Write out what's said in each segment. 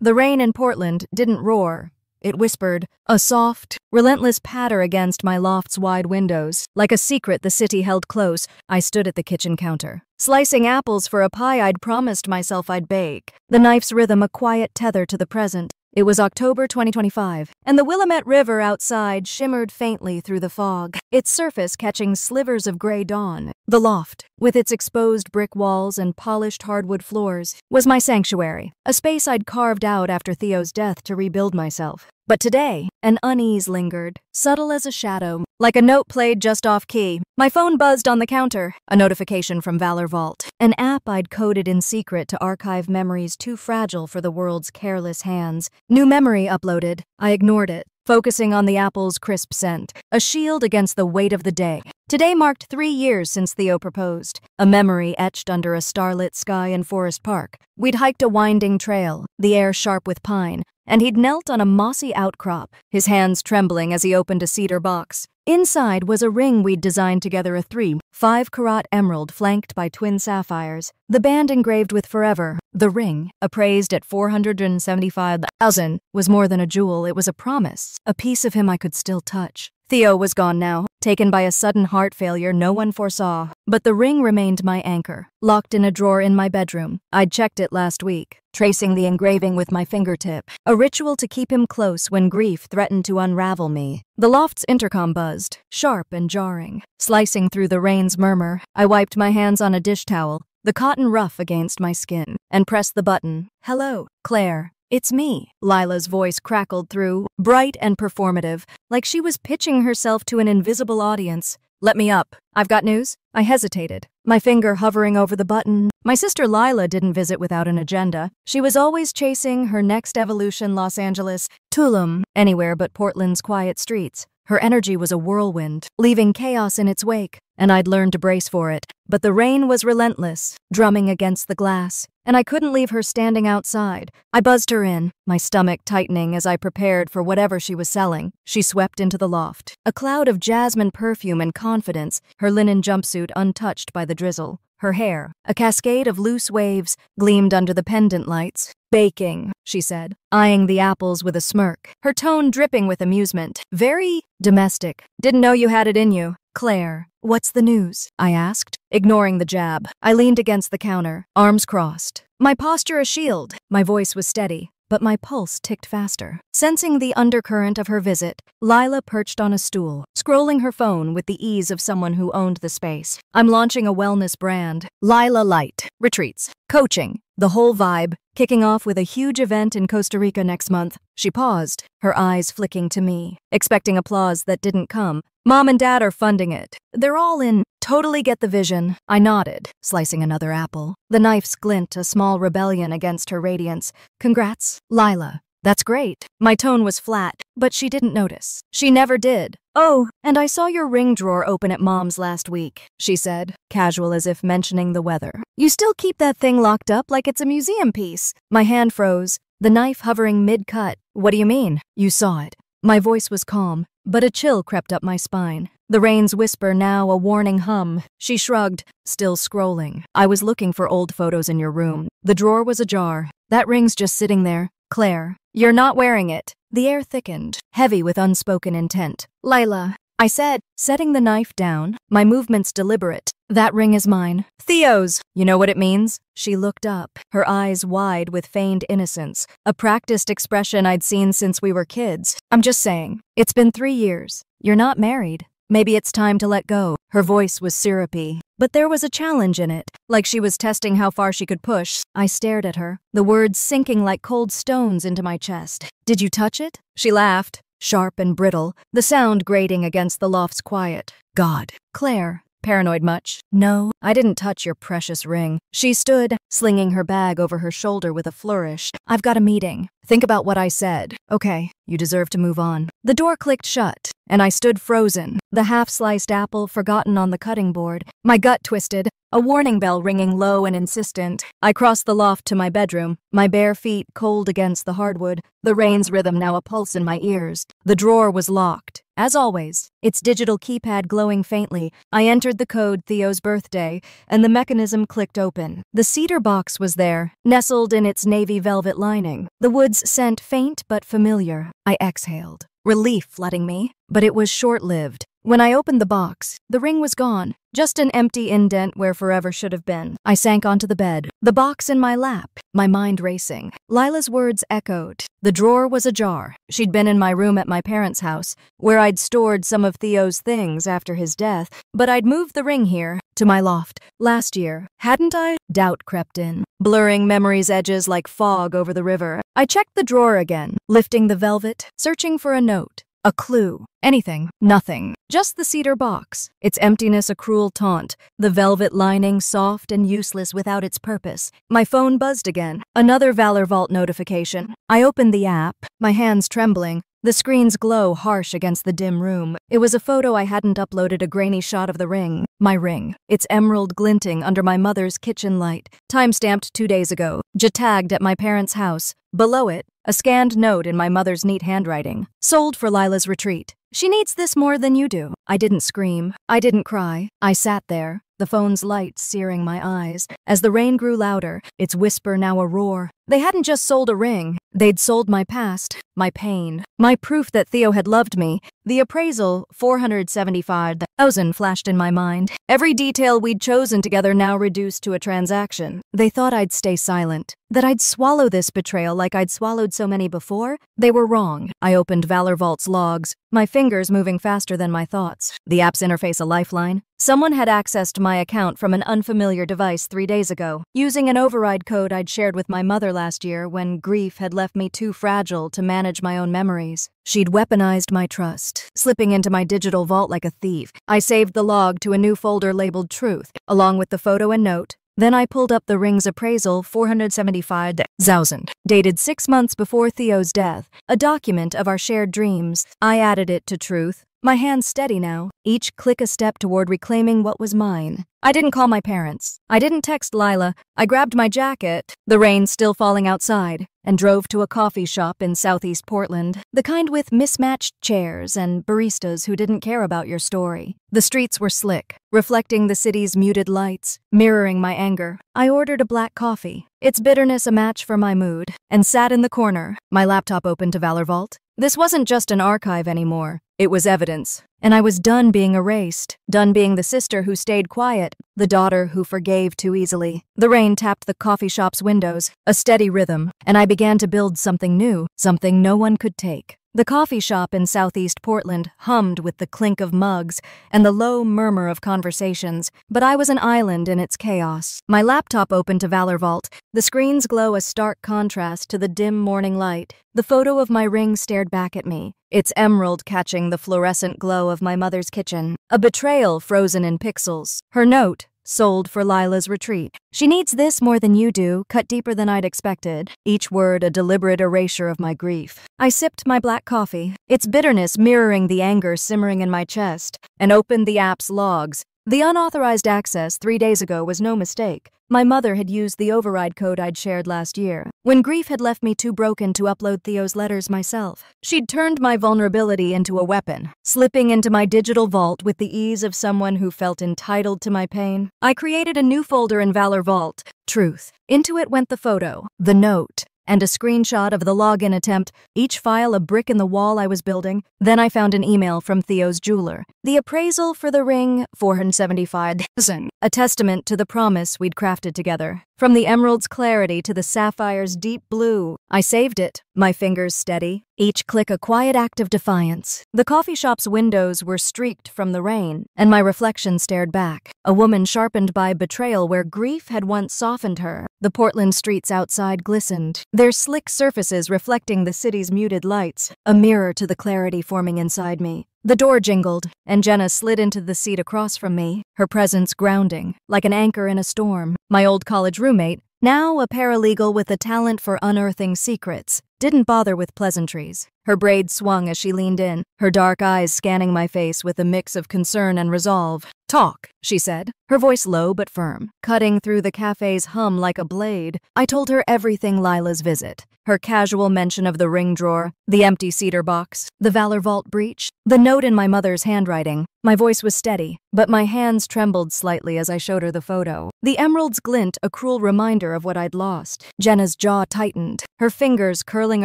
The rain in Portland didn't roar. It whispered, a soft, relentless patter against my loft's wide windows. Like a secret the city held close, I stood at the kitchen counter, slicing apples for a pie I'd promised myself I'd bake. The knife's rhythm a quiet tether to the present. It was October 2025, and the Willamette River outside shimmered faintly through the fog, its surface catching slivers of gray dawn. The loft, with its exposed brick walls and polished hardwood floors, was my sanctuary, a space I'd carved out after Theo's death to rebuild myself. But today, an unease lingered, subtle as a shadow, like a note played just off key. My phone buzzed on the counter, a notification from Valor Vault, an app I'd coded in secret to archive memories too fragile for the world's careless hands. New memory uploaded. I ignored it, focusing on the apple's crisp scent, a shield against the weight of the day. Today marked 3 years since Theo proposed, a memory etched under a starlit sky in Forest Park. We'd hiked a winding trail, the air sharp with pine, and he'd knelt on a mossy outcrop, his hands trembling as he opened a cedar box. Inside was a ring we'd designed together, a 3.5-carat emerald flanked by twin sapphires, the band engraved with forever. The ring, appraised at $475,000, was more than a jewel. It was a promise, a piece of him I could still touch. Theo was gone now, taken by a sudden heart failure no one foresaw, but the ring remained my anchor, locked in a drawer in my bedroom. I'd checked it last week, tracing the engraving with my fingertip, a ritual to keep him close when grief threatened to unravel me. The loft's intercom buzzed, sharp and jarring. Slicing through the rain's murmur, I wiped my hands on a dish towel, the cotton rough against my skin, and pressed the button. Hello, Claire. It's me. Lila's voice crackled through, bright and performative, like she was pitching herself to an invisible audience. Let me up. I've got news. I hesitated, my finger hovering over the button. My sister Lila didn't visit without an agenda. She was always chasing her next evolution, Los Angeles, Tulum, anywhere but Portland's quiet streets. Her energy was a whirlwind, leaving chaos in its wake, and I'd learned to brace for it. But the rain was relentless, drumming against the glass, and I couldn't leave her standing outside. I buzzed her in, my stomach tightening as I prepared for whatever she was selling. She swept into the loft, a cloud of jasmine perfume and confidence, her linen jumpsuit untouched by the drizzle. Her hair, a cascade of loose waves, gleamed under the pendant lights. Baking, she said, eyeing the apples with a smirk, her tone dripping with amusement. Very domestic. Didn't know you had it in you. Claire, what's the news? I asked, ignoring the jab. I leaned against the counter, arms crossed, my posture a shield. My voice was steady, but my pulse ticked faster. Sensing the undercurrent of her visit, Lila perched on a stool, scrolling her phone with the ease of someone who owned the space. I'm launching a wellness brand, Lila Light. Retreats, coaching, the whole vibe, kicking off with a huge event in Costa Rica next month. She paused, her eyes flicking to me, expecting applause that didn't come. Mom and Dad are funding it. They're all in. Totally get the vision. I nodded, slicing another apple. The knife's glint a small rebellion against her radiance. Congrats, Lila. That's great. My tone was flat, but she didn't notice. She never did. Oh, and I saw your ring drawer open at Mom's last week, she said, casual as if mentioning the weather. You still keep that thing locked up like it's a museum piece. My hand froze, the knife hovering mid-cut. What do you mean? You saw it. My voice was calm, but a chill crept up my spine. The rain's whisper now a warning hum. She shrugged, still scrolling. I was looking for old photos in your room. The drawer was ajar. That ring's just sitting there. Claire, you're not wearing it. The air thickened, heavy with unspoken intent. Lila, I said, setting the knife down, my movements deliberate. That ring is mine. Theo's. You know what it means? She looked up, her eyes wide with feigned innocence, a practiced expression I'd seen since we were kids. I'm just saying, it's been 3 years. You're not married. Maybe it's time to let go. Her voice was syrupy, but there was a challenge in it, like she was testing how far she could push. I stared at her, the words sinking like cold stones into my chest. Did you touch it? She laughed, sharp and brittle, the sound grating against the loft's quiet. God. Claire. Paranoid much? No, I didn't touch your precious ring. She stood, slinging her bag over her shoulder with a flourish. I've got a meeting. Think about what I said. Okay, you deserve to move on. The door clicked shut, and I stood frozen, the half-sliced apple forgotten on the cutting board. My gut twisted, a warning bell ringing low and insistent. I crossed the loft to my bedroom, my bare feet cold against the hardwood, the rain's rhythm now a pulse in my ears. The drawer was locked, As always, its digital keypad glowing faintly, I entered the code Theo's birthday, and the mechanism clicked open. The cedar box was there, nestled in its navy velvet lining. The wood's scent faint but familiar. I exhaled, relief flooding me, but it was short-lived. When I opened the box, the ring was gone, just an empty indent where forever should have been. I sank onto the bed, the box in my lap, my mind racing. Lila's words echoed. The drawer was ajar. She'd been in my room at my parents' house, where I'd stored some of Theo's things after his death, but I'd moved the ring here, to my loft, last year. Hadn't I? Doubt crept in, blurring memory's edges like fog over the river. I checked the drawer again, lifting the velvet, searching for a note. A clue. Anything. Nothing. Just the cedar box. Its emptiness a cruel taunt. The velvet lining soft and useless without its purpose. My phone buzzed again. Another Valor Vault notification. I opened the app, my hands trembling. The screen's glow harsh against the dim room. It was a photo I hadn't uploaded, a grainy shot of the ring. My ring. Its emerald glinting under my mother's kitchen light. Time-stamped 2 days ago. Tagged at my parents' house. Below it, a scanned note in my mother's neat handwriting. Sold for Lila's retreat. She needs this more than you do. I didn't scream. I didn't cry. I sat there, the phone's light searing my eyes. As the rain grew louder, its whisper now a roar. They hadn't just sold a ring. They'd sold my past, my pain, my proof that Theo had loved me. The appraisal, $475,000, flashed in my mind. Every detail we'd chosen together now reduced to a transaction. They thought I'd stay silent, that I'd swallow this betrayal like I'd swallowed so many before. They were wrong. I opened Valor Vault's logs, my fingers moving faster than my thoughts. The app's interface a lifeline. Someone had accessed my account from an unfamiliar device 3 days ago, using an override code I'd shared with my mother last year when grief had left me too fragile to manage my own memories. She'd weaponized my trust, slipping into my digital vault like a thief. I saved the log to a new folder labeled Truth, along with the photo and note. Then I pulled up the ring's appraisal, $475,000, dated 6 months before Theo's death, a document of our shared dreams. I added it to Truth. My hands steady now, each click a step toward reclaiming what was mine. I didn't call my parents. I didn't text Lila. I grabbed my jacket, the rain still falling outside, and drove to a coffee shop in Southeast Portland, the kind with mismatched chairs and baristas who didn't care about your story. The streets were slick, reflecting the city's muted lights, mirroring my anger. I ordered a black coffee, its bitterness a match for my mood, and sat in the corner, my laptop open to Valor Vault. This wasn't just an archive anymore. It was evidence, and I was done being erased, done being the sister who stayed quiet, the daughter who forgave too easily. The rain tapped the coffee shop's windows, a steady rhythm, and I began to build something new, something no one could take. The coffee shop in Southeast Portland hummed with the clink of mugs and the low murmur of conversations, but I was an island in its chaos. My laptop opened to Valor Vault, the screen's glow a stark contrast to the dim morning light. The photo of my ring stared back at me, its emerald catching the fluorescent glow of my mother's kitchen. A betrayal frozen in pixels. Her note, sold for Lila's retreat. She needs this more than you do, cut deeper than I'd expected. Each word a deliberate erasure of my grief. I sipped my black coffee, its bitterness mirroring the anger simmering in my chest, and opened the app's logs. The unauthorized access 3 days ago was no mistake. My mother had used the override code I'd shared last year, when grief had left me too broken to upload Theo's letters myself. She'd turned my vulnerability into a weapon, slipping into my digital vault with the ease of someone who felt entitled to my pain. I created a new folder in Valor Vault, Truth. Into it went the photo, the note, and a screenshot of the login attempt, each file a brick in the wall I was building. Then I found an email from Theo's jeweler. The appraisal for the ring, $475,000, a testament to the promise we'd crafted together. From the emerald's clarity to the sapphire's deep blue, I saved it, my fingers steady, each click a quiet act of defiance. The coffee shop's windows were streaked from the rain, and my reflection stared back, a woman sharpened by betrayal where grief had once softened her. The Portland streets outside glistened, their slick surfaces reflecting the city's muted lights, a mirror to the clarity forming inside me. The door jingled, and Jenna slid into the seat across from me, her presence grounding, like an anchor in a storm. My old college roommate, now a paralegal with a talent for unearthing secrets, didn't bother with pleasantries. Her braid swung as she leaned in, her dark eyes scanning my face with a mix of concern and resolve. "Talk," she said, her voice low but firm, cutting through the cafe's hum like a blade. I told her everything Lila's visit, her casual mention of the ring drawer, the empty cedar box, the Valor Vault breach, the note in my mother's handwriting. My voice was steady, but my hands trembled slightly as I showed her the photo. The emerald's glint, a cruel reminder of what I'd lost. Jenna's jaw tightened, her fingers curling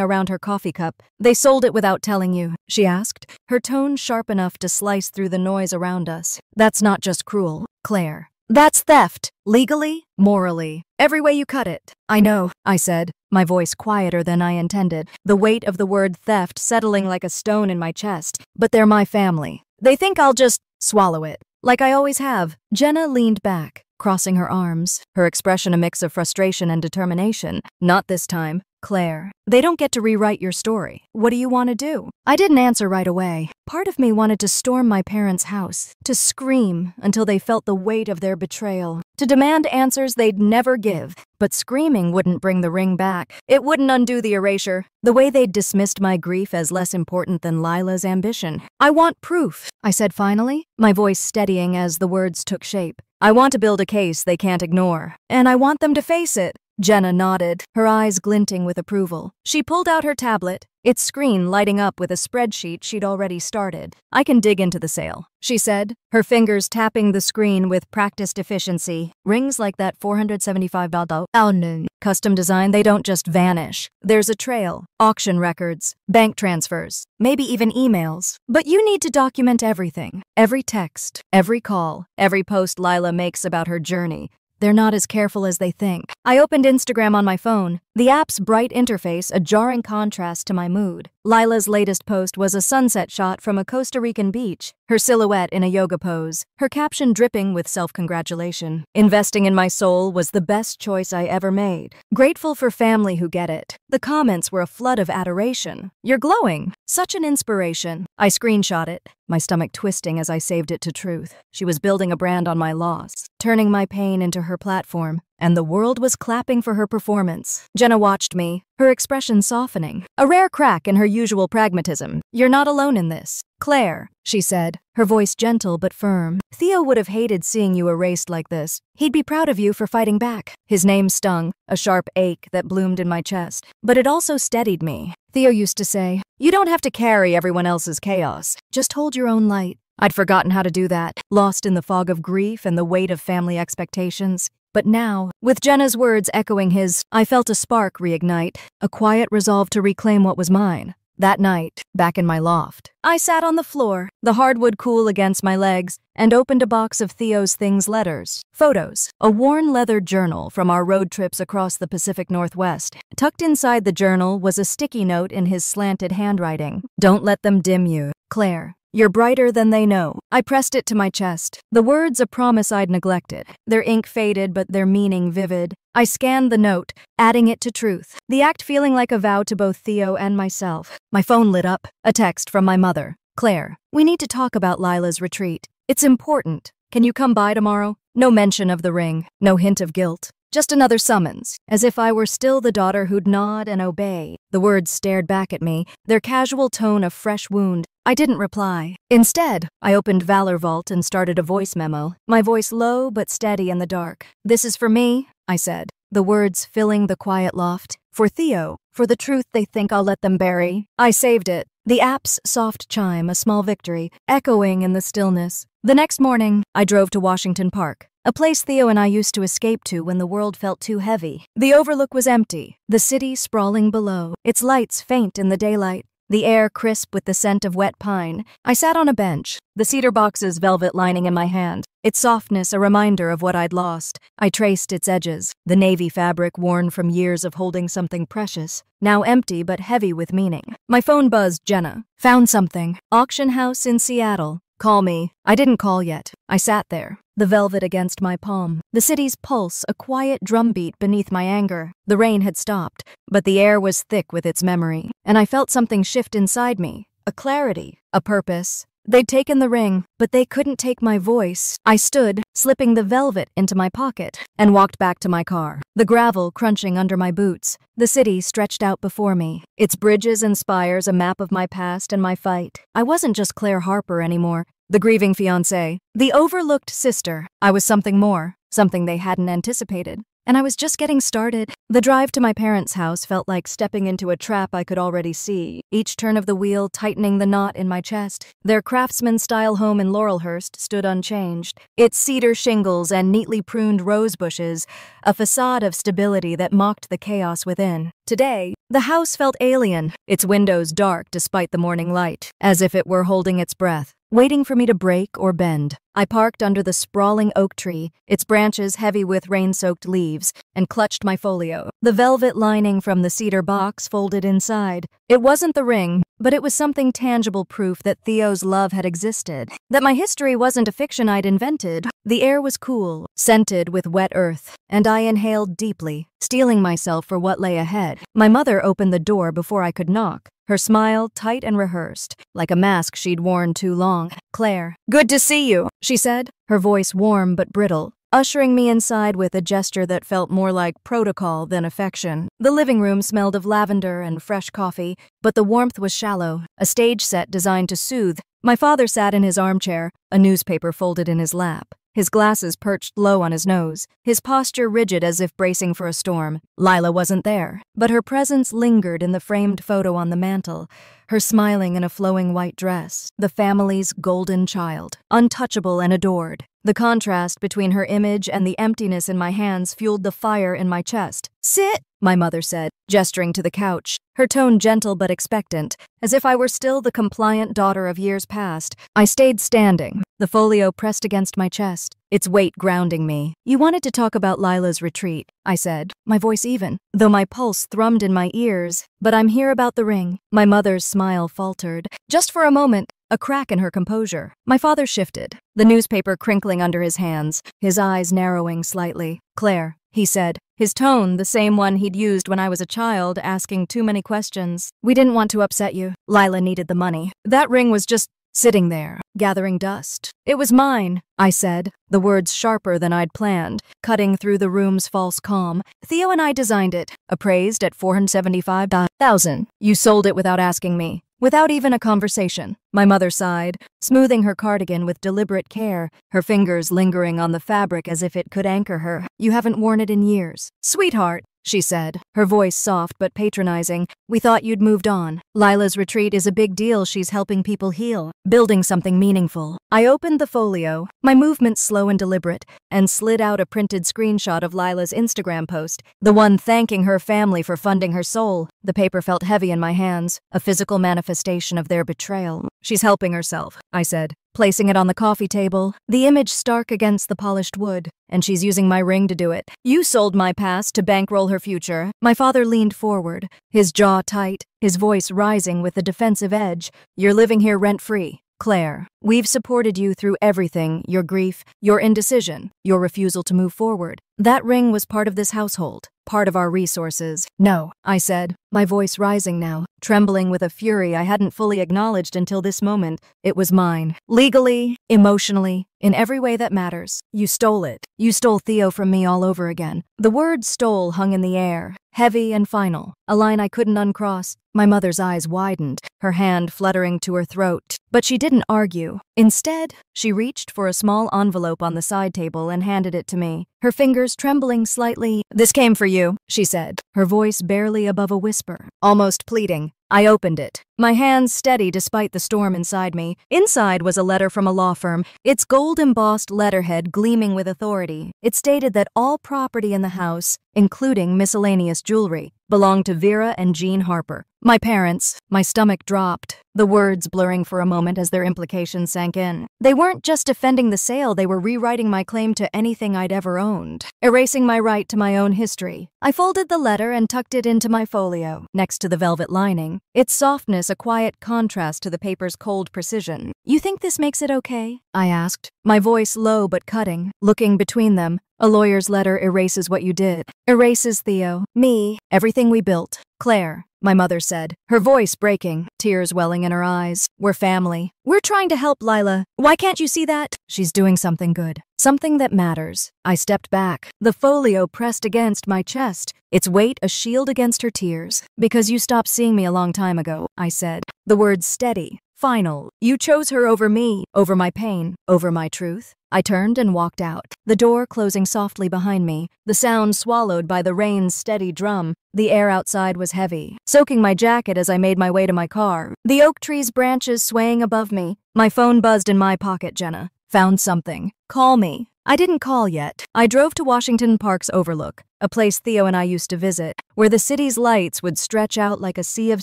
around her coffee cup. "They sold it without telling you?" she asked, her tone sharp enough to slice through the noise around us. "That's not just cruel, Claire. That's theft. Legally, morally, every way you cut it." "I know," I said, my voice quieter than I intended, the weight of the word theft settling like a stone in my chest. "But they're my family. They think I'll just swallow it, like I always have." Jenna leaned back, crossing her arms, her expression a mix of frustration and determination. "Not this time, Claire. They don't get to rewrite your story. What do you want to do?" I didn't answer right away. Part of me wanted to storm my parents' house, to scream until they felt the weight of their betrayal, to demand answers they'd never give. But screaming wouldn't bring the ring back. It wouldn't undo the erasure, the way they'd dismissed my grief as less important than Lila's ambition. "I want proof," I said finally, my voice steadying as the words took shape. "I want to build a case they can't ignore, and I want them to face it." Jenna nodded, her eyes glinting with approval. She pulled out her tablet, its screen lighting up with a spreadsheet she'd already started. "I can dig into the sale," she said, her fingers tapping the screen with practiced efficiency. "Rings like that $475 custom design, they don't just vanish. There's a trail, auction records, bank transfers, maybe even emails. But you need to document everything. Every text, every call, every post Lila makes about her journey. They're not as careful as they think." I opened Instagram on my phone, the app's bright interface a jarring contrast to my mood. Lila's latest post was a sunset shot from a Costa Rican beach, her silhouette in a yoga pose, her caption dripping with self-congratulation. "Investing in my soul was the best choice I ever made. Grateful for family who get it." The comments were a flood of adoration. "You're glowing. Such an inspiration." I screenshot it, my stomach twisting as I saved it to Truth. She was building a brand on my loss, turning my pain into her platform, and the world was clapping for her performance. Jenna watched me, her expression softening, a rare crack in her usual pragmatism. "You're not alone in this, Claire," she said, her voice gentle but firm. "Theo would have hated seeing you erased like this. He'd be proud of you for fighting back." His name stung, a sharp ache that bloomed in my chest, but it also steadied me. Theo used to say, "You don't have to carry everyone else's chaos. Just hold your own light." I'd forgotten how to do that, lost in the fog of grief and the weight of family expectations. But now, with Jenna's words echoing his, I felt a spark reignite, a quiet resolve to reclaim what was mine. That night, back in my loft, I sat on the floor, the hardwood cool against my legs, and opened a box of Theo's things letters, photos, a worn leather journal from our road trips across the Pacific Northwest. Tucked inside the journal was a sticky note in his slanted handwriting. "Don't let them dim you, Claire. You're brighter than they know." I pressed it to my chest, the words a promise I'd neglected, their ink faded but their meaning vivid. I scanned the note, adding it to Truth, the act feeling like a vow to both Theo and myself. My phone lit up, a text from my mother. "Claire, we need to talk about Lila's retreat. It's important. Can you come by tomorrow?" No mention of the ring, no hint of guilt. Just another summons, as if I were still the daughter who'd nod and obey. The words stared back at me, their casual tone a fresh wound. I didn't reply. Instead, I opened Valor Vault and started a voice memo, my voice low but steady in the dark. "This is for me," I said, the words filling the quiet loft. "For Theo, for the truth they think I'll let them bury." I saved it, the app's soft chime, a small victory, echoing in the stillness. The next morning, I drove to Washington Park, a place Theo and I used to escape to when the world felt too heavy. The overlook was empty, the city sprawling below, its lights faint in the daylight, the air crisp with the scent of wet pine. I sat on a bench, the cedar box's velvet lining in my hand, its softness a reminder of what I'd lost. I traced its edges, the navy fabric worn from years of holding something precious, now empty but heavy with meaning. My phone buzzed. "Jenna, found something. Auction house in Seattle. Call me." I didn't call yet. I sat there, the velvet against my palm, the city's pulse a quiet drumbeat beneath my anger. The rain had stopped, but the air was thick with its memory, and I felt something shift inside me, a clarity, a purpose. They'd taken the ring, but they couldn't take my voice. I stood, slipping the velvet into my pocket, and walked back to my car, the gravel crunching under my boots. The city stretched out before me, its bridges and spires a map of my past and my fight. I wasn't just Claire Harper anymore, the grieving fiancée, the overlooked sister. I was something more, something they hadn't anticipated. And I was just getting started. The drive to my parents' house felt like stepping into a trap I could already see, each turn of the wheel tightening the knot in my chest. Their craftsman-style home in Laurelhurst stood unchanged, its cedar shingles and neatly pruned rose bushes, a facade of stability that mocked the chaos within. Today, the house felt alien, its windows dark despite the morning light, as if it were holding its breath, waiting for me to break or bend. I parked under the sprawling oak tree, its branches heavy with rain-soaked leaves, and clutched my folio. The velvet lining from the cedar box folded inside. It wasn't the ring, but it was something tangible, proof that Theo's love had existed, that my history wasn't a fiction I'd invented. The air was cool, scented with wet earth, and I inhaled deeply, steeling myself for what lay ahead. My mother opened the door before I could knock, her smile tight and rehearsed, like a mask she'd worn too long. "Claire, good to see you," she said, her voice warm but brittle, ushering me inside with a gesture that felt more like protocol than affection. The living room smelled of lavender and fresh coffee, but the warmth was shallow, a stage set designed to soothe. My father sat in his armchair, a newspaper folded in his lap, his glasses perched low on his nose, his posture rigid as if bracing for a storm. Lila wasn't there, but her presence lingered in the framed photo on the mantel, her smiling in a flowing white dress, the family's golden child, untouchable and adored. The contrast between her image and the emptiness in my hands fueled the fire in my chest. "Sit," my mother said, gesturing to the couch, her tone gentle but expectant, as if I were still the compliant daughter of years past. I stayed standing, the folio pressed against my chest, its weight grounding me. "You wanted to talk about Lila's retreat," I said, my voice even, though my pulse thrummed in my ears. "But I'm here about the ring." My mother's smile faltered, just for a moment, a crack in her composure. My father shifted, the newspaper crinkling under his hands, his eyes narrowing slightly. "Claire," he said, his tone the same one he'd used when I was a child, asking too many questions. "We didn't want to upset you. Lila needed the money. That ring was just sitting there, gathering dust. It was mine," I said, the words sharper than I'd planned, cutting through the room's false calm. "Theo and I designed it, appraised at $475,000. You sold it without asking me. Without even a conversation." My mother sighed, smoothing her cardigan with deliberate care, her fingers lingering on the fabric as if it could anchor her. "You haven't worn it in years." "Sweetheart," she said, her voice soft but patronizing, "we thought you'd moved on. Lila's retreat is a big deal. She's helping people heal, building something meaningful." I opened the folio, my movements slow and deliberate, and slid out a printed screenshot of Lila's Instagram post, the one thanking her family for funding her soul. The paper felt heavy in my hands, a physical manifestation of their betrayal. "She's helping herself," I said, placing it on the coffee table, the image stark against the polished wood. "And she's using my ring to do it. You sold my past to bankroll her future." My father leaned forward, his jaw tight, his voice rising with a defensive edge. "You're living here rent-free, Claire. We've supported you through everything, your grief, your indecision, your refusal to move forward. That ring was part of this household, part of our resources." "No," I said, my voice rising now, trembling with a fury I hadn't fully acknowledged until this moment. "It was mine. Legally, emotionally, in every way that matters. You stole it. You stole Theo from me all over again." The word stole hung in the air, heavy and final, a line I couldn't uncross. My mother's eyes widened, her hand fluttering to her throat. But she didn't argue. Instead, she reached for a small envelope on the side table and handed it to me, her fingers trembling slightly. "This came for you," she said, her voice barely above a whisper, almost pleading. I opened it, my hands steady despite the storm inside me. Inside was a letter from a law firm, its gold-embossed letterhead gleaming with authority. It stated that all property in the house, including miscellaneous jewelry, belonged to Vera and Jean Harper. My parents. My stomach dropped, the words blurring for a moment as their implications sank in. They weren't just defending the sale, they were rewriting my claim to anything I'd ever owned, erasing my right to my own history. I folded the letter and tucked it into my folio, next to the velvet lining, its softness a quiet contrast to the paper's cold precision. "You think this makes it okay?" I asked, my voice low but cutting, looking between them. "A lawyer's letter erases what you did. Erases Theo, me, everything we built. Claire," my mother said, her voice breaking, tears welling in her eyes. "We're family. We're trying to help Lila. Why can't you see that? She's doing something good. Something that matters." I stepped back, the folio pressed against my chest, its weight a shield against her tears. "Because you stopped seeing me a long time ago," I said, the words steady, Final. You chose her over me, over my pain, over my truth. I turned and walked out, the door closing softly behind me, the sound swallowed by the rain's steady drum. The air outside was heavy, soaking my jacket as I made my way to my car, the oak tree's branches swaying above me. My phone buzzed in my pocket. Jenna. Found something. Call me. I didn't call yet. I drove to Washington Park's Overlook, a place Theo and I used to visit, where the city's lights would stretch out like a sea of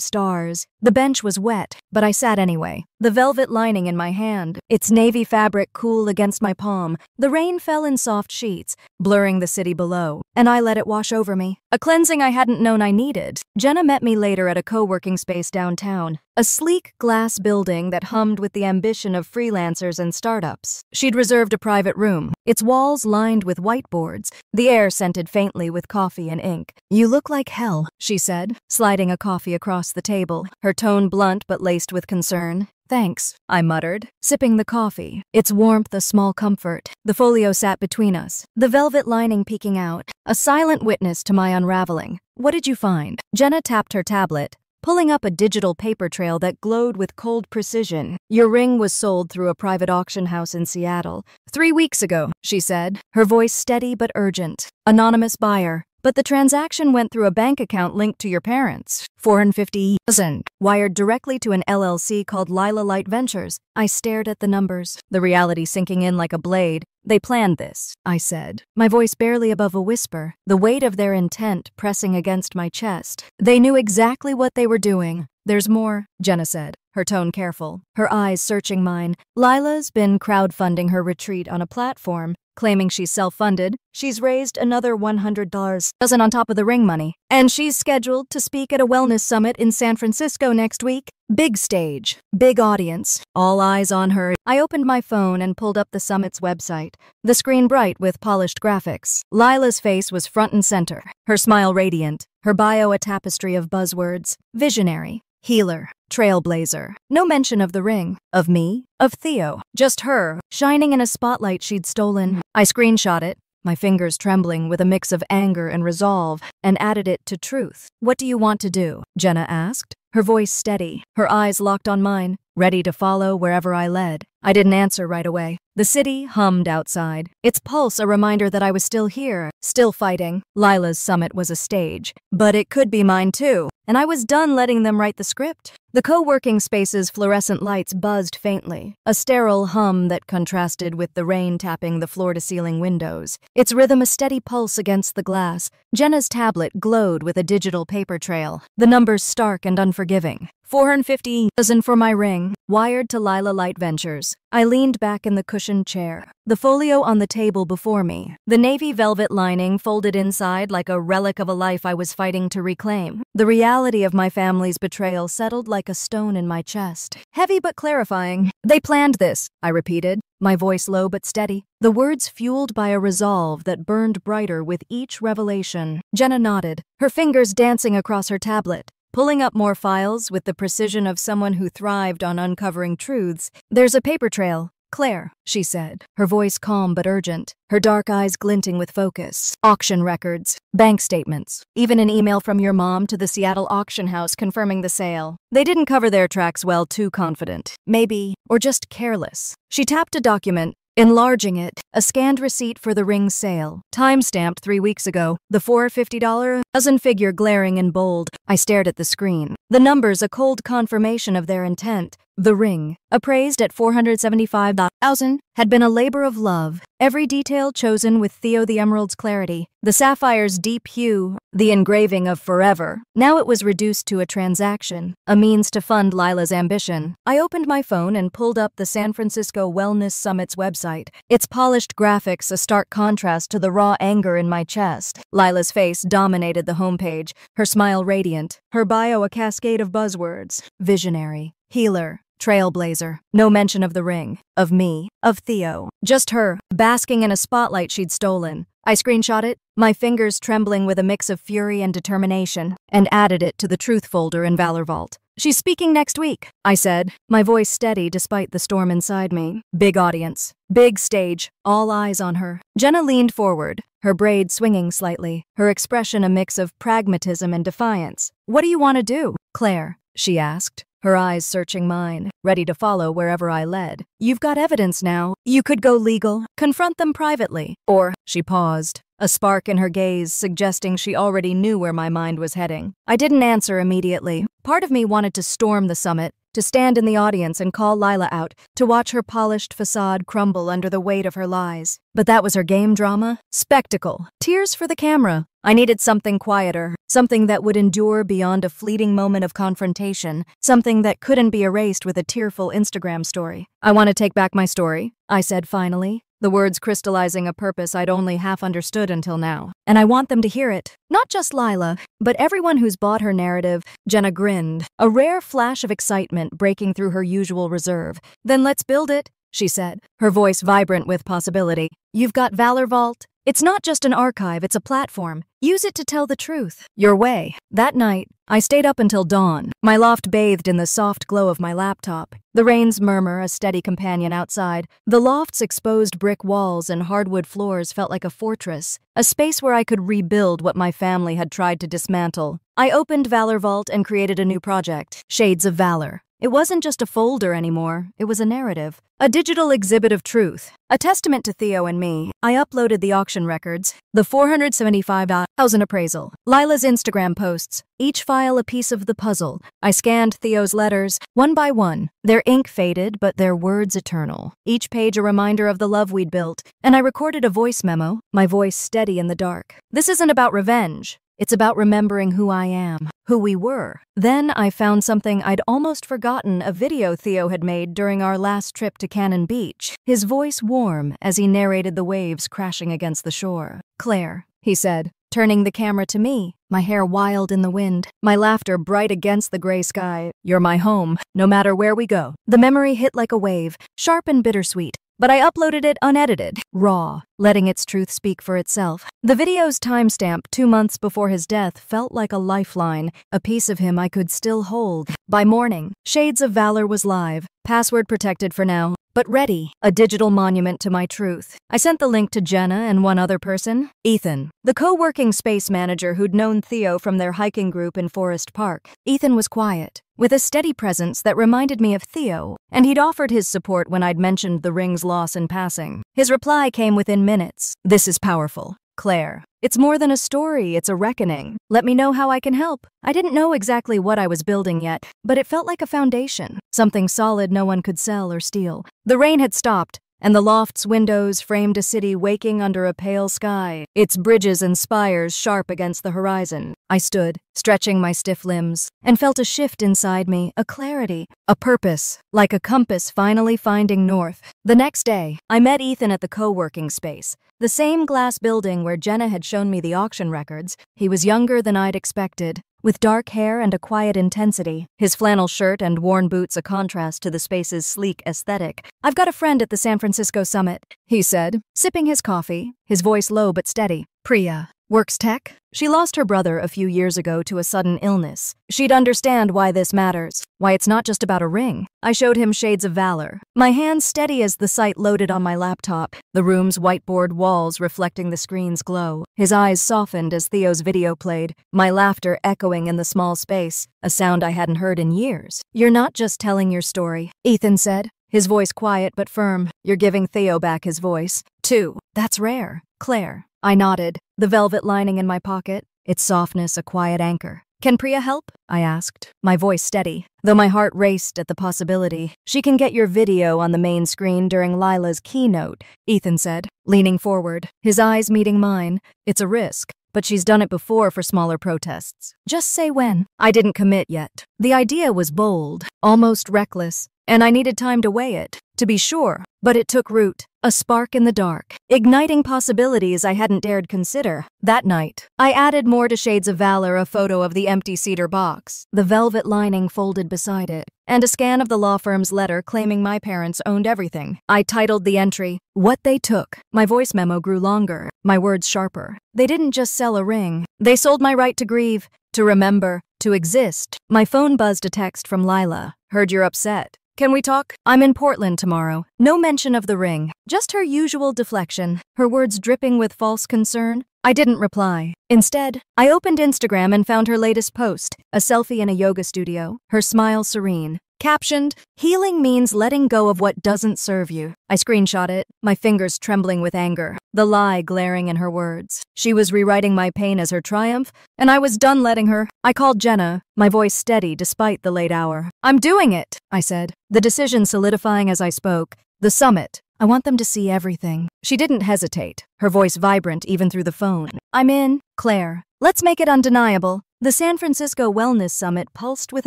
stars. The bench was wet, but I sat anyway, the velvet lining in my hand, its navy fabric cool against my palm. The rain fell in soft sheets, blurring the city below, and I let it wash over me, a cleansing I hadn't known I needed. Jenna met me later at a co-working space downtown, a sleek glass building that hummed with the ambition of freelancers and startups. She'd reserved a private room, its walls lined with whiteboards, the air scented faintly with coffee and ink. You look like hell, she said, sliding a coffee across the table, her tone blunt but laced with concern. Thanks, I muttered, sipping the coffee, its warmth a small comfort. The folio sat between us, the velvet lining peeking out, a silent witness to my unraveling. What did you find? Jenna tapped her tablet, pulling up a digital paper trail that glowed with cold precision. Your ring was sold through a private auction house in Seattle 3 weeks ago, she said, her voice steady but urgent. Anonymous buyer. But the transaction went through a bank account linked to your parents. $450,000, wired directly to an LLC called Lila Light Ventures. I stared at the numbers, the reality sinking in like a blade. They planned this, I said, my voice barely above a whisper, the weight of their intent pressing against my chest. They knew exactly what they were doing. There's more, Jenna said, her tone careful, her eyes searching mine. Lila's been crowdfunding her retreat on a platform, claiming she's self-funded. She's raised another $100 on top of the ring money, and she's scheduled to speak at a wellness summit in San Francisco next week. Big stage, big audience, all eyes on her. I opened my phone and pulled up the summit's website, the screen bright with polished graphics. Lila's face was front and center, her smile radiant, her bio a tapestry of buzzwords: visionary, healer, trailblazer. No mention of the ring, of me, of Theo. Just her, shining in a spotlight she'd stolen. I screenshot it, my fingers trembling with a mix of anger and resolve, and added it to truth. What do you want to do? Jenna asked, her voice steady, her eyes locked on mine, ready to follow wherever I led. I didn't answer right away. The city hummed outside, its pulse a reminder that I was still here, still fighting. Lila's summit was a stage, but it could be mine too, and I was done letting them write the script. The co-working space's fluorescent lights buzzed faintly, a sterile hum that contrasted with the rain tapping the floor-to-ceiling windows, its rhythm a steady pulse against the glass. Jenna's tablet glowed with a digital paper trail, the numbers stark and unforgiving. $450,000 for my ring, wired to Lila Light Ventures. I leaned back in the cushioned chair, the folio on the table before me, the navy velvet lining folded inside like a relic of a life I was fighting to reclaim. The reality of my family's betrayal settled like a stone in my chest, heavy but clarifying. They planned this, I repeated, my voice low but steady, the words fueled by a resolve that burned brighter with each revelation. Jenna nodded, her fingers dancing across her tablet, pulling up more files with the precision of someone who thrived on uncovering truths. There's a paper trail, Claire, she said, her voice calm but urgent, her dark eyes glinting with focus. Auction records, bank statements, even an email from your mom to the Seattle auction house confirming the sale. They didn't cover their tracks well, too confident. Maybe, or just careless. She tapped a document, enlarging it, a scanned receipt for the ring sale, time-stamped 3 weeks ago, the $450,000 figure glaring in bold. I stared at the screen, the numbers a cold confirmation of their intent. The ring, appraised at $475,000, had been a labor of love, every detail chosen with Theo the Emerald's clarity, the sapphire's deep hue, the engraving of forever. Now it was reduced to a transaction, a means to fund Lila's ambition. I opened my phone and pulled up the San Francisco Wellness Summit's website, its polished graphics a stark contrast to the raw anger in my chest. Lila's face dominated the homepage, her smile radiant, her bio a cascade of buzzwords: visionary, healer, trailblazer. No mention of the ring, of me, of Theo. Just her, basking in a spotlight she'd stolen. I screenshot it, my fingers trembling with a mix of fury and determination, and added it to the truth folder in Valor Vault. She's speaking next week, I said, my voice steady despite the storm inside me. Big audience, big stage, all eyes on her. Jenna leaned forward, her braid swinging slightly, her expression a mix of pragmatism and defiance. What do you want to do, Claire? She asked, her eyes searching mine, ready to follow wherever I led. You've got evidence now. You could go legal, confront them privately. Or, she paused, a spark in her gaze suggesting she already knew where my mind was heading. I didn't answer immediately. Part of me wanted to storm the summit, to stand in the audience and call Lila out, to watch her polished facade crumble under the weight of her lies. But that was her game drama. Spectacle. Tears for the camera. I needed something quieter, something that would endure beyond a fleeting moment of confrontation, something that couldn't be erased with a tearful Instagram story. I want to take back my story, I said finally, the words crystallizing a purpose I'd only half understood until now. And I want them to hear it. Not just Lila, but everyone who's bought her narrative. Jenna grinned, a rare flash of excitement breaking through her usual reserve. Then let's build it, she said, her voice vibrant with possibility. You've got Valor Vault. It's not just an archive, it's a platform. Use it to tell the truth. Your way. That night, I stayed up until dawn, my loft bathed in the soft glow of my laptop. The rain's murmur, a steady companion outside. The loft's exposed brick walls and hardwood floors felt like a fortress, a space where I could rebuild what my family had tried to dismantle. I opened Valor Vault and created a new project, Shades of Valor. It wasn't just a folder anymore, it was a narrative. A digital exhibit of truth. A testament to Theo and me. I uploaded the auction records, the 475,000 appraisal, Lila's Instagram posts, each file a piece of the puzzle. I scanned Theo's letters, one by one. Their ink faded, but their words eternal. Each page a reminder of the love we'd built. And I recorded a voice memo, my voice steady in the dark. This isn't about revenge. It's about remembering who I am, who we were. Then I found something I'd almost forgotten, a video Theo had made during our last trip to Cannon Beach, his voice warm as he narrated the waves crashing against the shore. Claire, he said, turning the camera to me, my hair wild in the wind, my laughter bright against the gray sky. You're my home, no matter where we go. The memory hit like a wave, sharp and bittersweet. But I uploaded it unedited, raw, letting its truth speak for itself. The video's timestamp, 2 months before his death, felt like a lifeline, a piece of him I could still hold. By morning, Shades of Valor was live, password protected for now, but ready, a digital monument to my truth. I sent the link to Jenna and one other person, Ethan, the co-working space manager who'd known Theo from their hiking group in Forest Park. Ethan was quiet, with a steady presence that reminded me of Theo, and he'd offered his support when I'd mentioned the ring's loss in passing. His reply came within minutes. This is powerful. Claire, it's more than a story, it's a reckoning. Let me know how I can help. I didn't know exactly what I was building yet, but it felt like a foundation, something solid no one could sell or steal. The rain had stopped, and the loft's windows framed a city waking under a pale sky, its bridges and spires sharp against the horizon. I stood, stretching my stiff limbs, and felt a shift inside me, a clarity, a purpose, like a compass finally finding north. The next day, I met Ethan at the co-working space, the same glass building where Jenna had shown me the auction records. He was younger than I'd expected, with dark hair and a quiet intensity, his flannel shirt and worn boots a contrast to the space's sleek aesthetic. I've got a friend at the San Francisco summit, he said, sipping his coffee, his voice low but steady. Priya. Works tech? She lost her brother a few years ago to a sudden illness. She'd understand why this matters, why it's not just about a ring. I showed him Shades of Valor, my hands steady as the site loaded on my laptop, the room's whiteboard walls reflecting the screen's glow. His eyes softened as Theo's video played, my laughter echoing in the small space, a sound I hadn't heard in years. You're not just telling your story, Ethan said, his voice quiet but firm. You're giving Theo back his voice, too. That's rare. Claire. I nodded, the velvet lining in my pocket, its softness a quiet anchor. Can Priya help? I asked, my voice steady, though my heart raced at the possibility. She can get your video on the main screen during Lila's keynote, Ethan said, leaning forward, his eyes meeting mine. It's a risk, but she's done it before for smaller protests. Just say when. I didn't commit yet. The idea was bold, almost reckless, and I needed time to weigh it, to be sure. But it took root, a spark in the dark, igniting possibilities I hadn't dared consider. That night, I added more to Shades of Valor, a photo of the empty cedar box, the velvet lining folded beside it, and a scan of the law firm's letter claiming my parents owned everything. I titled the entry, What They Took. My voice memo grew longer, my words sharper. They didn't just sell a ring. They sold my right to grieve, to remember, to exist. My phone buzzed a text from Lila. Heard you're upset. Can we talk? I'm in Portland tomorrow. No mention of the ring, just her usual deflection, her words dripping with false concern. I didn't reply. Instead, I opened Instagram and found her latest post, a selfie in a yoga studio, her smile serene. Captioned, "Healing means letting go of what doesn't serve you." I screenshot it, my fingers trembling with anger, the lie glaring in her words. She was rewriting my pain as her triumph, and I was done letting her. I called Jenna, my voice steady despite the late hour. "I'm doing it," I said, the decision solidifying as I spoke. "The summit. I want them to see everything." She didn't hesitate, her voice vibrant even through the phone. "I'm in, Claire. Let's make it undeniable." The San Francisco Wellness Summit pulsed with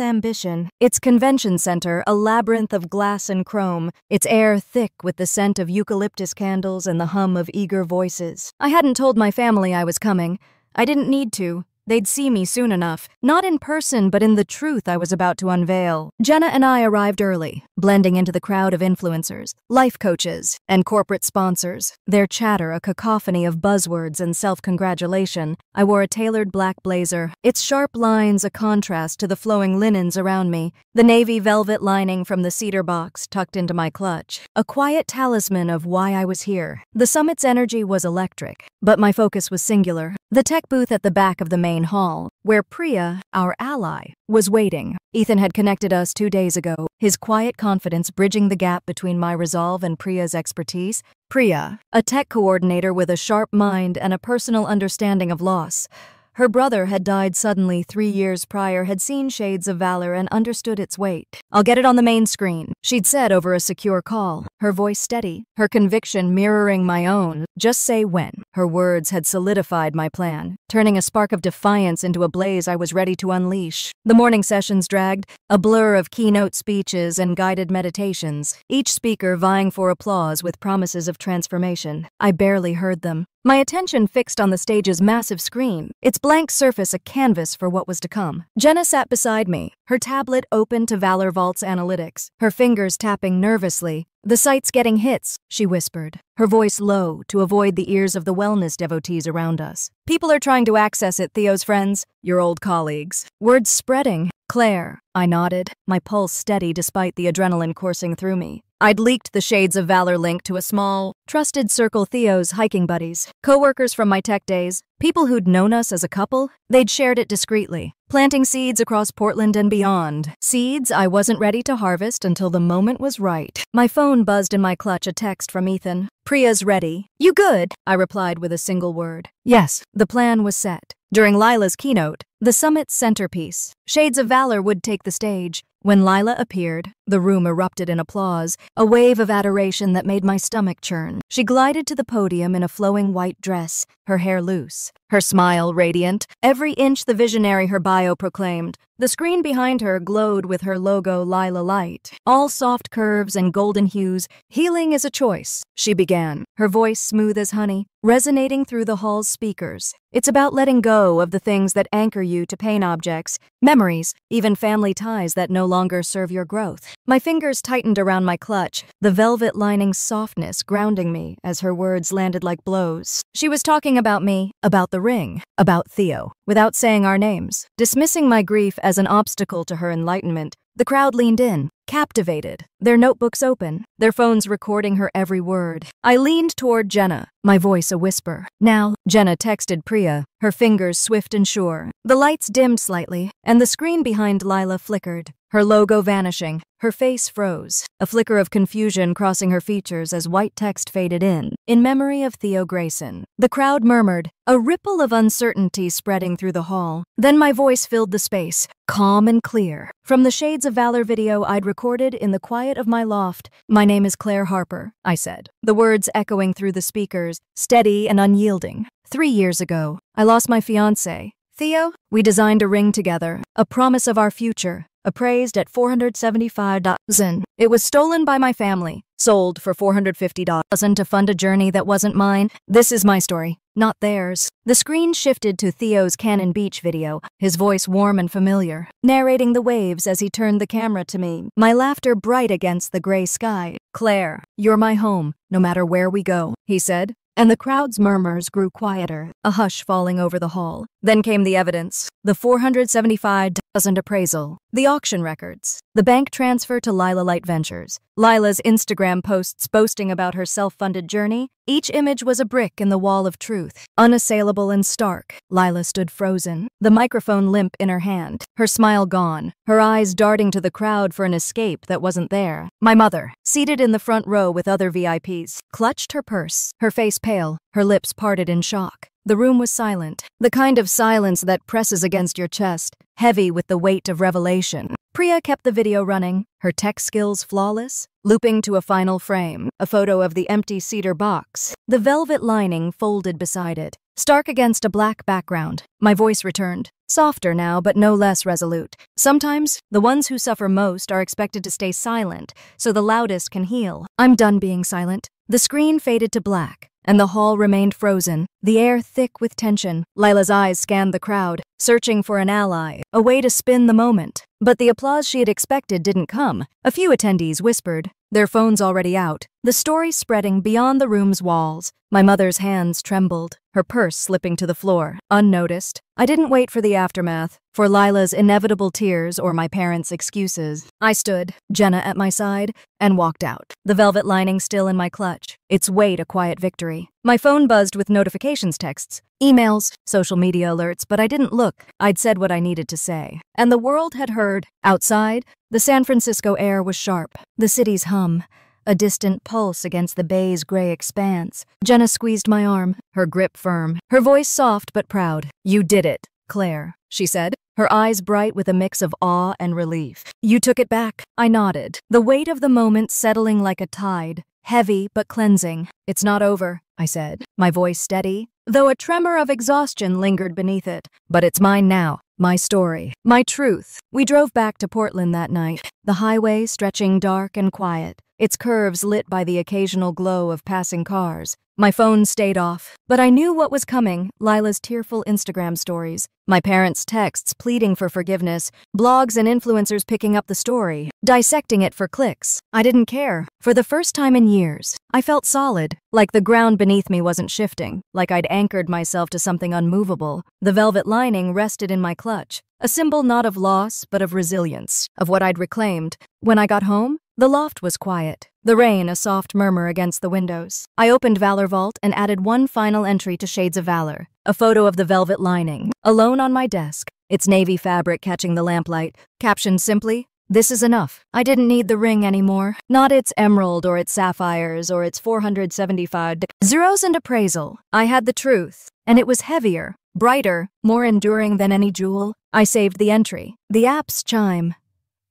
ambition, its convention center a labyrinth of glass and chrome, its air thick with the scent of eucalyptus candles and the hum of eager voices. I hadn't told my family I was coming. I didn't need to. They'd see me soon enough, not in person but in the truth I was about to unveil. Jenna and I arrived early, blending into the crowd of influencers, life coaches, and corporate sponsors, their chatter a cacophony of buzzwords and self-congratulation. I wore a tailored black blazer, its sharp lines a contrast to the flowing linens around me, the navy velvet lining from the cedar box tucked into my clutch, a quiet talisman of why I was here. The summit's energy was electric, but my focus was singular. The tech booth at the back of the main hall, where Priya, our ally, was waiting. Ethan had connected us 2 days ago, his quiet confidence bridging the gap between my resolve and Priya's expertise. Priya, a tech coordinator with a sharp mind and a personal understanding of loss. Her brother had died suddenly 3 years prior, had seen shades of valor and understood its weight. "I'll get it on the main screen," she'd said over a secure call, her voice steady, her conviction mirroring my own. "Just say when." Her words had solidified my plan, turning a spark of defiance into a blaze I was ready to unleash. The morning sessions dragged, a blur of keynote speeches and guided meditations, each speaker vying for applause with promises of transformation. I barely heard them. My attention fixed on the stage's massive screen, its blank surface a canvas for what was to come. Jenna sat beside me, her tablet open to Valor Vault's analytics, her fingers tapping nervously. "The site's getting hits," she whispered, her voice low to avoid the ears of the wellness devotees around us. "People are trying to access it, Theo's friends, your old colleagues." Words spreading. "Claire," I nodded, my pulse steady despite the adrenaline coursing through me. I'd leaked the Shades of Valor link to a small, trusted circle Theo's hiking buddies, co-workers from my tech days, people who'd known us as a couple. They'd shared it discreetly, planting seeds across Portland and beyond. Seeds I wasn't ready to harvest until the moment was right. My phone buzzed in my clutch, a text from Ethan. "Priya's ready." "You good?" I replied with a single word. Yes, the plan was set. During Lila's keynote, the summit's centerpiece, Shades of Valor would take the stage. When Lila appeared, the room erupted in applause, a wave of adoration that made my stomach churn. She glided to the podium in a flowing white dress, her hair loose, her smile radiant, every inch the visionary her bio proclaimed. The screen behind her glowed with her logo Lila Light, all soft curves and golden hues. "Healing is a choice," she began, her voice smooth as honey, resonating through the hall's speakers. "It's about letting go of the things that anchor you to pain objects, memories, even family ties that no longer serve your growth." My fingers tightened around my clutch, the velvet lining's softness grounding me as her words landed like blows. She was talking about me, about the ring, about Theo, without saying our names. Dismissing my grief as an obstacle to her enlightenment, the crowd leaned in, captivated, their notebooks open, their phones recording her every word. I leaned toward Jenna, my voice a whisper. "Now," Jenna texted Priya, her fingers swift and sure. The lights dimmed slightly, and the screen behind Lila flickered, her logo vanishing. Her face froze, a flicker of confusion crossing her features as white text faded in memory of Theo Grayson. The crowd murmured, a ripple of uncertainty spreading through the hall. Then my voice filled the space, calm and clear. From the Shades of Valor video I'd recorded in the quiet of my loft, "My name is Claire Harper," I said, the words echoing through the speakers, steady and unyielding. 3 years ago, I lost my fiancé, Theo. We designed a ring together, a promise of our future, appraised at $475,000. It was stolen by my family, sold for $450,000 to fund a journey that wasn't mine. This is my story, not theirs. The screen shifted to Theo's Cannon Beach video, his voice warm and familiar, narrating the waves as he turned the camera to me, my laughter bright against the gray sky. "Claire, you're my home, no matter where we go," he said. And the crowd's murmurs grew quieter, a hush falling over the hall. Then came the evidence, the $475,000 appraisal, the auction records, the bank transfer to Lila Light Ventures, Lila's Instagram posts boasting about her self-funded journey. Each image was a brick in the wall of truth, unassailable and stark. Lila stood frozen, the microphone limp in her hand, her smile gone, her eyes darting to the crowd for an escape that wasn't there. My mother, seated in the front row with other VIPs, clutched her purse, her face pale, her lips parted in shock. The room was silent, the kind of silence that presses against your chest, heavy with the weight of revelation. Priya kept the video running, her tech skills flawless, looping to a final frame, a photo of the empty cedar box, the velvet lining folded beside it, stark against a black background. My voice returned, softer now but no less resolute. Sometimes, the ones who suffer most are expected to stay silent, so the loudest can heal. I'm done being silent. The screen faded to black, and the hall remained frozen, the air thick with tension. Lila's eyes scanned the crowd, searching for an ally, a way to spin the moment. But the applause she had expected didn't come. A few attendees whispered, their phones already out, the story spreading beyond the room's walls. My mother's hands trembled, her purse slipping to the floor, unnoticed. I didn't wait for the aftermath, for Lila's inevitable tears or my parents' excuses. I stood, Jenna at my side, and walked out, the velvet lining still in my clutch, its weight a quiet victory. My phone buzzed with notifications texts, emails, social media alerts, but I didn't look. I'd said what I needed to say. And the world had heard. Outside, the San Francisco air was sharp, the city's hum, a distant pulse against the bay's gray expanse. Jenna squeezed my arm, her grip firm, her voice soft but proud. You did it, Claire, she said, her eyes bright with a mix of awe and relief. You took it back. I nodded, the weight of the moment settling like a tide, heavy but cleansing. It's not over, I said, my voice steady, though a tremor of exhaustion lingered beneath it. But it's mine now. My story, my truth. We drove back to Portland that night, the highway stretching dark and quiet, its curves lit by the occasional glow of passing cars. My phone stayed off, but I knew what was coming. Lila's tearful Instagram stories, my parents' texts pleading for forgiveness, blogs and influencers picking up the story, dissecting it for clicks. I didn't care. For the first time in years, I felt solid, like the ground beneath me wasn't shifting, like I'd anchored myself to something unmovable. The velvet lining rested in my clutch, a symbol not of loss, but of resilience, of what I'd reclaimed. When I got home, the loft was quiet, the rain a soft murmur against the windows. I opened Valor Vault and added one final entry to Shades of Valor, a photo of the velvet lining, alone on my desk, its navy fabric catching the lamplight, captioned simply, "This is enough." I didn't need the ring anymore, not its emerald or its sapphires or its 475 zeros and appraisal. I had the truth, and it was heavier, brighter, more enduring than any jewel. I saved the entry, the app's chime,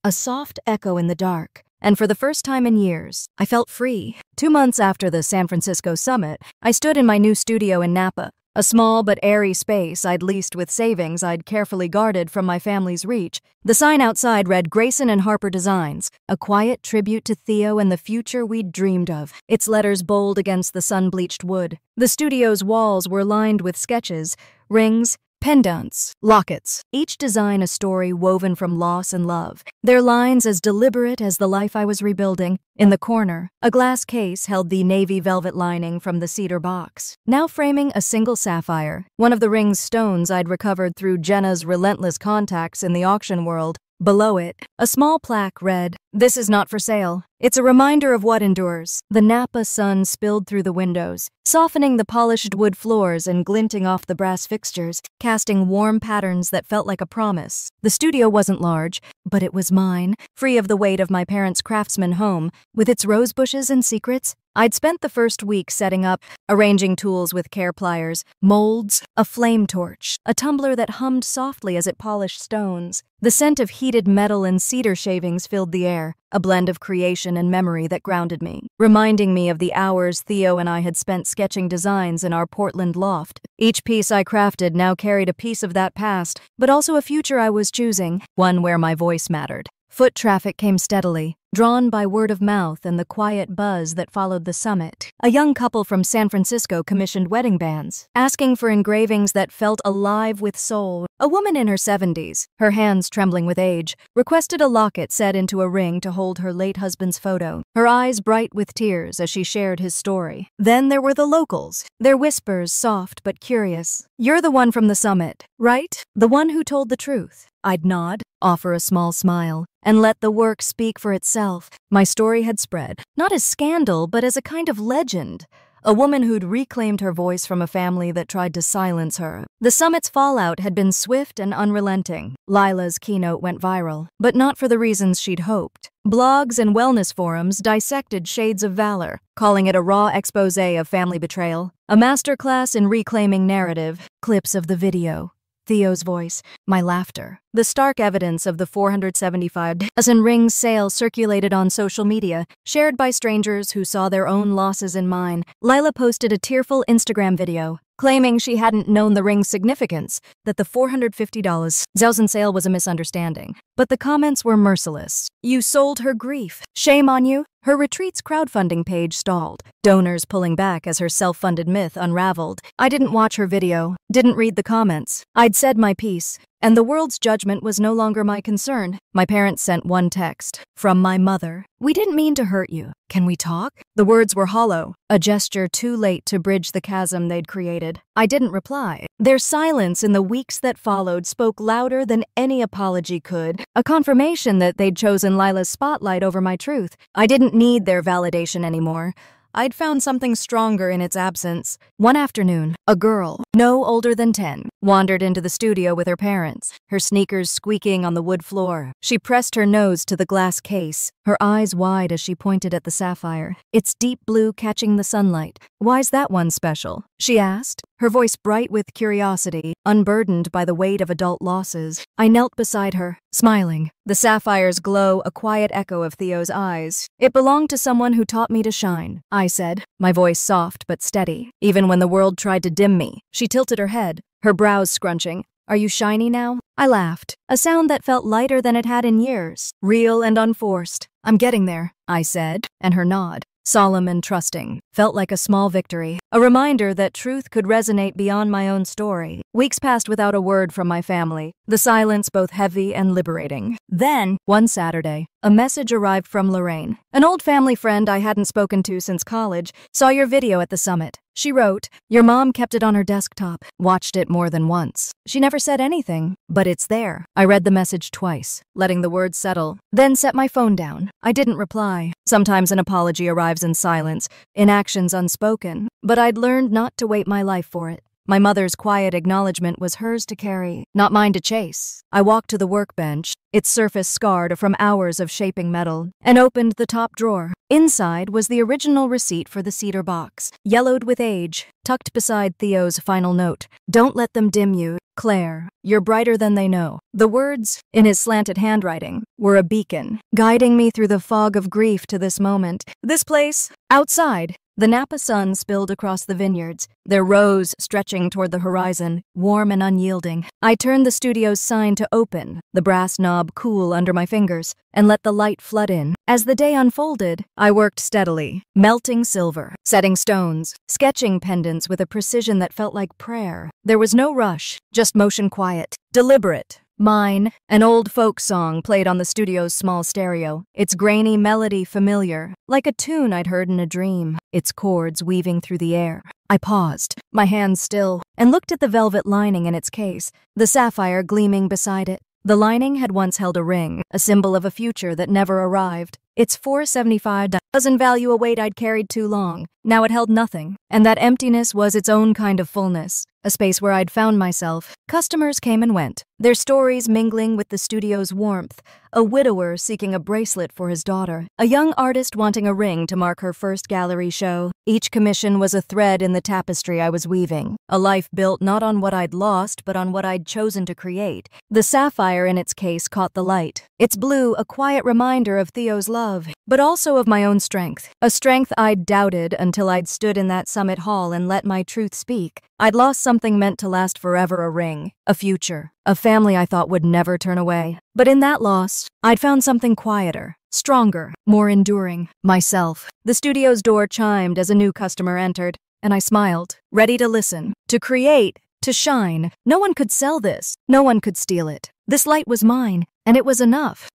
a soft echo in the dark. And for the first time in years, I felt free. 2 months after the San Francisco summit, I stood in my new studio in Napa, a small but airy space I'd leased with savings I'd carefully guarded from my family's reach. The sign outside read Grayson and Harper Designs, a quiet tribute to Theo and the future we'd dreamed of, its letters bold against the sun-bleached wood. The studio's walls were lined with sketches, rings, pendants, lockets, each design a story woven from loss and love, their lines as deliberate as the life I was rebuilding. In the corner, a glass case held the navy velvet lining from the cedar box, now framing a single sapphire, one of the ring's stones I'd recovered through Jenna's relentless contacts in the auction world. Below it, a small plaque read, "This is not for sale." It's a reminder of what endures. The Napa sun spilled through the windows, softening the polished wood floors and glinting off the brass fixtures, casting warm patterns that felt like a promise. The studio wasn't large, but it was mine, free of the weight of my parents' craftsman home, with its rose bushes and secrets. I'd spent the first week setting up, arranging tools with care pliers, molds, a flame torch, a tumbler that hummed softly as it polished stones. The scent of heated metal and cedar shavings filled the air, a blend of creation and memory that grounded me, reminding me of the hours Theo and I had spent sketching designs in our Portland loft. Each piece I crafted now carried a piece of that past, but also a future I was choosing, one where my voice mattered. Foot traffic came steadily, drawn by word of mouth and the quiet buzz that followed the summit. A young couple from San Francisco commissioned wedding bands, asking for engravings that felt alive with soul. A woman in her 70s, her hands trembling with age, requested a locket set into a ring to hold her late husband's photo, her eyes bright with tears as she shared his story. Then there were the locals, their whispers soft but curious. "You're the one from the summit, right? The one who told the truth?" I'd nod, offer a small smile, and let the work speak for itself. herself. My story had spread, not as scandal, but as a kind of legend. A woman who'd reclaimed her voice from a family that tried to silence her. The summit's fallout had been swift and unrelenting. Lila's keynote went viral, but not for the reasons she'd hoped. Blogs and wellness forums dissected shades of valor, calling it a raw expose of family betrayal, a masterclass in reclaiming narrative. Clips of the video. Theo's voice, my laughter. The stark evidence of the $475 ring sale circulated on social media, shared by strangers who saw their own losses in mine. Lila posted a tearful Instagram video, claiming she hadn't known the ring's significance, that the $450 sale was a misunderstanding. But the comments were merciless. You sold her grief. Shame on you. Her retreat's crowdfunding page stalled, donors pulling back as her self-funded myth unraveled. I didn't watch her video, didn't read the comments. I'd said my piece, and the world's judgment was no longer my concern. My parents sent one text, from my mother. We didn't mean to hurt you. Can we talk? The words were hollow, a gesture too late to bridge the chasm they'd created. I didn't reply. Their silence in the weeks that followed spoke louder than any apology could, a confirmation that they'd chosen Lila's spotlight over my truth. I didn't need their validation anymore. I'd found something stronger in its absence. One afternoon, a girl, no older than 10, wandered into the studio with her parents, her sneakers squeaking on the wood floor. She pressed her nose to the glass case, her eyes wide as she pointed at the sapphire, its deep blue catching the sunlight. Why's that one special? She asked, her voice bright with curiosity, unburdened by the weight of adult losses. I knelt beside her, smiling, the sapphire's glow a quiet echo of Theo's eyes. It belonged to someone who taught me to shine, I said, my voice soft but steady, even when the world tried to dim me. She tilted her head, her brows scrunching. Are you shiny now? I laughed, a sound that felt lighter than it had in years, real and unforced. I'm getting there, I said, and her nod, solemn and trusting, felt like a small victory, a reminder that truth could resonate beyond my own story. Weeks passed without a word from my family, the silence both heavy and liberating. Then, one Saturday, a message arrived from Lorraine, an old family friend I hadn't spoken to since college. Saw your video at the summit. She wrote, your mom kept it on her desktop, watched it more than once. She never said anything, but it's there. I read the message twice, letting the words settle, then set my phone down. I didn't reply. Sometimes an apology arrives in silence, in actions unspoken, but I'd learned not to wait my life for it. My mother's quiet acknowledgement was hers to carry, not mine to chase. I walked to the workbench, its surface scarred from hours of shaping metal, and opened the top drawer. Inside was the original receipt for the cedar box, yellowed with age, tucked beside Theo's final note. Don't let them dim you, Claire. You're brighter than they know. The words, in his slanted handwriting, were a beacon, guiding me through the fog of grief to this moment. This place, outside. The Napa sun spilled across the vineyards, their rows stretching toward the horizon, warm and unyielding. I turned the studio's sign to open, the brass knob cool under my fingers, and let the light flood in. As the day unfolded, I worked steadily, melting silver, setting stones, sketching pendants with a precision that felt like prayer. There was no rush, just motion quiet, deliberate. Mine, an old folk song played on the studio's small stereo, its grainy melody familiar, like a tune I'd heard in a dream, its chords weaving through the air. I paused, my hands still, and looked at the velvet lining in its case, the sapphire gleaming beside it. The lining had once held a ring, a symbol of a future that never arrived. Its $475 doesn't value a weight I'd carried too long. Now it held nothing, and that emptiness was its own kind of fullness, a space where I'd found myself. Customers came and went, their stories mingling with the studio's warmth. A widower seeking a bracelet for his daughter, a young artist wanting a ring to mark her first gallery show. Each commission was a thread in the tapestry I was weaving, a life built not on what I'd lost but on what I'd chosen to create. The sapphire in its case caught the light, its blue a quiet reminder of Theo's love, but also of my own strength, a strength I'd doubted until I'd stood in that summit hall and let my truth speak. I'd lost something meant to last forever, a ring, a future, a family I thought would never turn away. But in that loss, I'd found something quieter, stronger, more enduring, myself. The studio's door chimed as a new customer entered, and I smiled, ready to listen, to create, to shine. No one could sell this, no one could steal it. This light was mine, and it was enough.